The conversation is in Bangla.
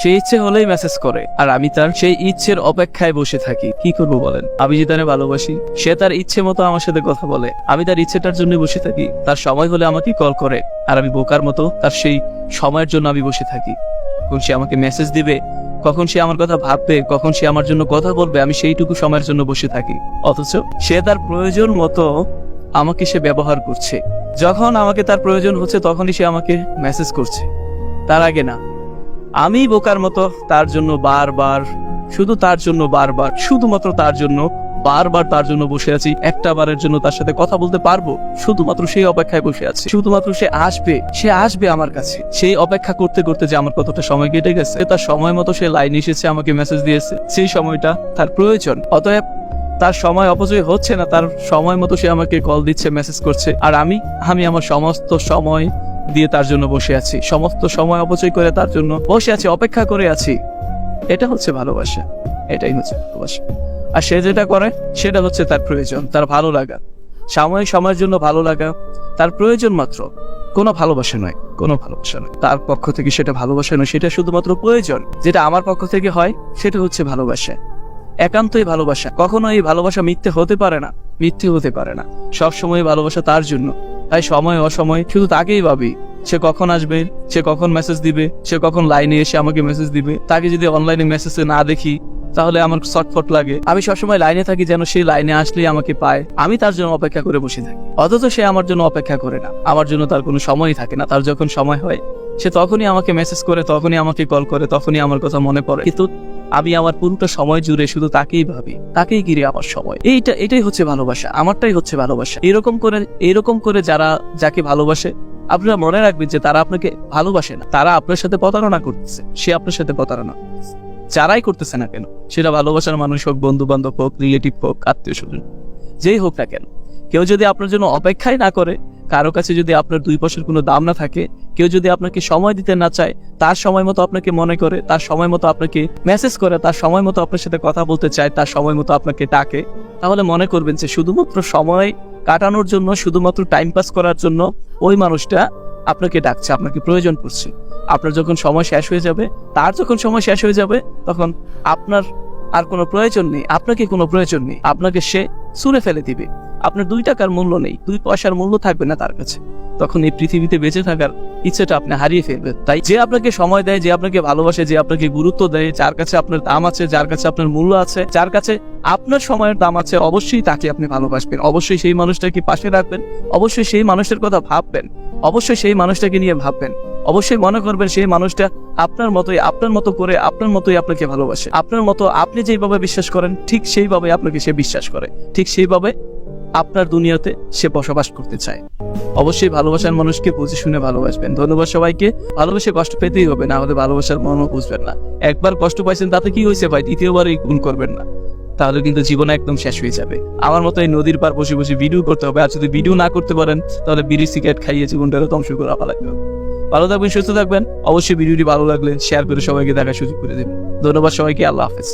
সেই ইচ্ছে হলেই মেসেজ করে, আর আমি তার সেই ইচ্ছের অপেক্ষায় বসে থাকি। কি করবো বলেন? আমি যে তারে ভালোবাসি, সে তার ইচ্ছে মতো আমার সাথে কথা বলে, আমি তার ইচ্ছেটার জন্য বসে থাকি। তার সময় হলে আমাকে কল করে, আর আমি বোকার মতো তার সেই সময়ের জন্য আমি বসে থাকি। কখন সে আমাকে মেসেজ দিবে, কখন সে আমার কথা ভাববে, কখন সে আমার জন্য কথা বলবে, আমি সেইটুকু সময়ের জন্য বসে থাকি। অথচ সে তার প্রয়োজন মতো আমাকে সে ব্যবহার করছে। যখন আমাকে তার প্রয়োজন হচ্ছে তখনই সে আমাকে মেসেজ করছে, তার আগে না। আমি বোকার মতো তার জন্য বারবার, শুধু তার জন্য বারবার, শুধুমাত্র তার জন্য বারবার তার জন্য বসে আছি। একটা বারের জন্য তার সাথে কথা বলতে পারবো, শুধুমাত্র সেই অপেক্ষায় বসে আছি। শুধুমাত্র সে আসবে আমার কাছে। সেই অপেক্ষা করতে করতে যে আমার কতটা সময় কেটে গেছে। তার সময় মতো সে লাইন এসেছে, আমাকে মেসেজ দিয়েছে, সেই সময়টা তার প্রয়োজন। অতএব তার সময় অপচয় হচ্ছে না, তার সময় মতো সে আমাকে কল দিচ্ছে, মেসেজ করছে, আর আমি আমার সমস্ত সময় দিয়ে তার জন্য বসে আছি, সমস্ত সময় অপচয় করে তার জন্য বসে আছি, অপেক্ষা করে আছি। এটা হচ্ছে ভালোবাসা, এটাই হচ্ছে ভালোবাসা। আর সে যেটা করে সেটা হচ্ছে তার প্রয়োজন, তার ভালো লাগা, সময়ের জন্য ভালো লাগা, তার প্রয়োজন মাত্র, কোনো ভালোবাসা নয়, কোনো ভালোবাসা নয়। তার পক্ষ থেকে সেটা ভালোবাসা নয়, সেটা শুধুমাত্র প্রয়োজন। যেটা আমার পক্ষ থেকে হয় সেটা হচ্ছে ভালোবাসা, একান্তই ভালোবাসা। কখনো এই ভালোবাসা মিথ্যে হতে পারে না, মিথ্যে হতে পারে না। সবসময় ভালোবাসা তার জন্য। তাই সময় অসময় শুধু তাকেই ভাবি, সে কখন আসবে, সে কখন মেসেজ দিবে, সে কখন লাইনে এসে আমাকে মেসেজ দিবে। তাকে যদি অনলাইনে মেসেজে না দেখি তাহলে আমার ছটফট লাগে। আমি সবসময় লাইনে থাকি যেন সে লাইনে আসলেই আমাকে পায়। আমি তার জন্য অপেক্ষা করে বসে থাকি, অথচ সে আমার জন্য অপেক্ষা করে না। আমার জন্য তার কোনো সময়ই থাকে না। তার যখন সময় হয় সে তখনই আমাকে মেসেজ করে, তখনই আমাকে কল করে, তখনই আমার কথা মনে পড়ে। কিন্তু আমি আমার পুরোটা সময় জুড়ে শুধু তাকেই ভাবি, তাকেই ঘিরে আমার সময়। এটাই হচ্ছে ভালোবাসা, আমারটাই হচ্ছে ভালোবাসা। এরকম করে যারা যাকে ভালোবাসে, আপনারা মনে রাখবেন যে তারা আপনাকে ভালোবাসে না, তারা আপনার সাথে প্রতারণা করতেছে। সে আপনার সাথে প্রতারণা করতেছে, যারাই করতেছে না কেন, সেটা ভালোবাসার মানুষ হোক, বন্ধু বান্ধব হোক, রিলেটিভ হোক, আত্মীয় স্বজন, যেই হোক না কেন। কেউ যদি আপনার জন্য অপেক্ষাই না করে, কারো কাছে যদি আপনার দুই পয়সার কোনো দাম না থাকে, কেউ যদি আপনাকে সময় দিতে না চায়, তার সময় মতো আপনাকে মনে করে, তার সময় মতো আপনাকে মেসেজ করে, তার সময় মতো আপনার সাথে কথা বলতে চায়, তার সময় মতো আপনাকে ডাকে, তাহলে মনে করবেন যে শুধুমাত্র সময় কাটানোর জন্য, শুধুমাত্র টাইম পাস করার জন্য ওই মানুষটা আপনাকে ডাকছে, আপনাকে প্রয়োজন পড়ছে। আপনার যখন সময় শেষ হয়ে যাবে, তার যখন সময় শেষ হয়ে যাবে, তখন আপনার আর কোনো প্রয়োজন নেই, আপনাকে কোনো প্রয়োজন নেই, আপনাকে সে ছুঁড়ে ফেলে দিবে। আপনার 2 টাকার মূল্য নেই, 2 পয়সার মূল্য থাকবে না তার কাছে। তখন এই পৃথিবীতে বেঁচে থাকার ইচ্ছেটা আপনি হারিয়ে ফেলবেন। তাই যে আপনাকে সময় দেয়, যে আপনাকে ভালোবাসে, যে আপনাকে গুরুত্ব দেয়, যার কাছে আপনার দাম আছে, যার কাছে আপনার মূল্য আছে, যার কাছে আপনার সময়ের দাম আছে, অবশ্যই তাকে আপনি ভালোবাসবেন, অবশ্যই সেই মানুষটাকে পাশে রাখবেন, অবশ্যই সেই মানুষের কথা ভাববেন, অবশ্যই সেই মানুষটাকে নিয়ে ভাববেন, অবশ্যই মনে করবেন সেই মানুষটা আপনার মতোই, আপনার মতো করে, আপনার মতোই আপনাকে ভালোবাসে। আপনার মতো আপনি যেইভাবে বিশ্বাস করেন, ঠিক সেইভাবে আপনাকে সে বিশ্বাস করে, ঠিক সেইভাবে আপনার দুনিয়াতে সে বসবাস করতে চায়। অবশ্যই ভালোবাসার মানুষকে বুঝে শুনে ভালোবাসবেন। ধন্যবাদ সবাইকে। ভালোবেসে কষ্ট পেতেই হবে, না হলে ভালোবাসার মনও বুঝবেন না। একবার কষ্ট পাইছেন তাতে কি হয়েছে ভাই, দ্বিতীয়বার এই গুণ করবেন না, তাহলে কিন্তু জীবন একদম শেষ হয়ে যাবে। আমার মতো এই নদীর পার বসে বসে ভিডিও করতে হবে, আর যদি ভিডিও না করতে পারেন তাহলে বিড়ি সিগারেট খাইয়ে জীবনটারও ধ্বংস করে ফেলাতে হবে। ভালো থাকবেন, সুস্থ থাকবেন। অবশ্যই ভিডিওটি ভালো লাগলে শেয়ার করে সবাইকে দেখার সুযোগ করে দেবেন। ধন্যবাদ সবাইকে। আল্লাহ হাফেজ।